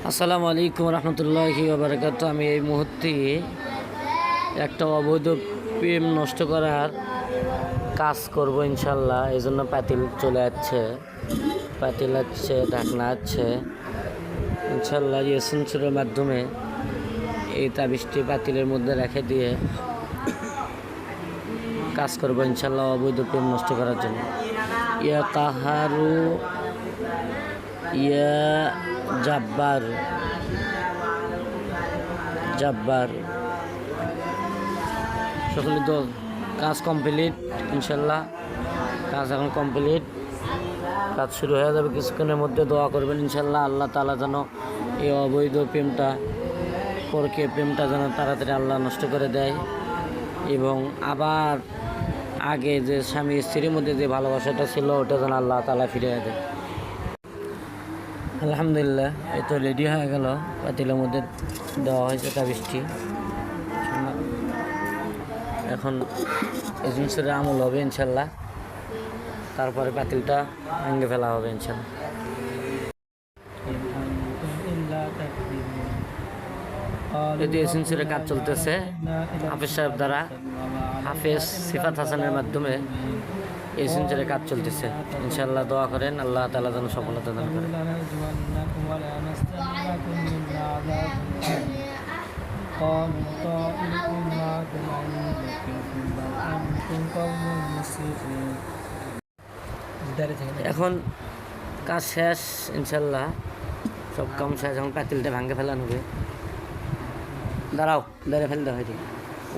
আসসালামু আলাইকুম রহমতুল্লাহি ওয়া বারাকাতুহু। আমি এই মুহূর্তে একটা অবৈধ প্রেম নষ্ট করার কাজ করব ইনশাল্লাহ। এই জন্য পাতিল চলে যাচ্ছে, পাতিল আছে, ঢাকনা আছে। ইনশাল্লাহ ইয়াসিন সূরার মাধ্যমে এই তাবিজটি পাতিলের মধ্যে রেখে দিয়ে কাজ করব ইনশাল্লাহ অবৈধ প্রেম নষ্ট করার জন্য। ইয়া কাহারু ইয়া জাব্বার জাব্বার সকলে তো কাজ কমপ্লিট ইনশাল্লাহ। কাজ এখন কমপ্লিট, কাজ শুরু হয়ে যাবে কিছুক্ষণের মধ্যে। দোয়া করবেন ইনশাল্লাহ আল্লাহ তাআলা যেন এই অবৈধ প্রেমটা, পরকে প্রেমটা যেন তাড়াতাড়ি আল্লাহ নষ্ট করে দেয়, এবং আবার আগে যে স্বামী স্ত্রীর মধ্যে যে ভালোবাসাটা ছিল ওটা যেন আল্লাহ তাআলা ফিরিয়ে দেয়। আলহামদুলিল্লাহ, এই তো রেডি হয়ে গেল। পাতিলের মধ্যে দেওয়া হয়েছে তাবিজটি। এখন এই জিনিসের আমল হবে ইনশাল্লাহ, তারপরে পাতিলটা ভেঙে ফেলা হবে ইনশাল্লাহ। এই এসেন্সিয়ারের কাজ চলতেছে হাফেজ সাহেব দ্বারা, হাফেজ সিফাত হাসানের মাধ্যমে এসেন্সিয়ারের কাজ চলতেছে ইনশাল্লাহ। দোয়া করেন আল্লাহ তাআলা যেন সফলতা দান করেন। এখন কাজ শেষ ইনশাল্লাহ, সব কাম শেষ। এখন পাতিলটা ভাঙে ফেলানো হবে। দাঁড়াও, দাঁড়িয়ে ফেলতে হয়নি।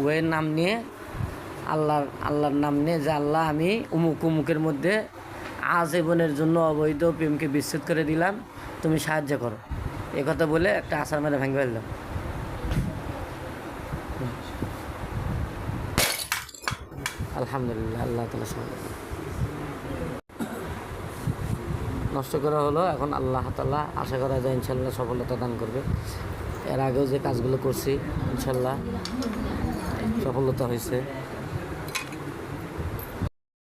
ওয়ের নাম নিয়ে, আল্লাহর নাম নিয়ে, যে আল্লাহ আমি উমুকের মধ্যে আজীবনের জন্য অবৈধ প্রেমকে বিচ্ছেদ করে দিলাম, তুমি সাহায্য করো, এ কথা বলে একটা আছাড় মেরে ভেঙে ফেললাম। আলহামদুলিল্লাহ, আল্লাহ তাআলা নষ্ট করা হলো। এখন আল্লাহ তাআলা আশা করা যায় ইনশাল্লাহ সফলতা দান করবে। এর আগেও যে কাজগুলো করছি ইনশাল্লাহ সফলতা হয়েছে।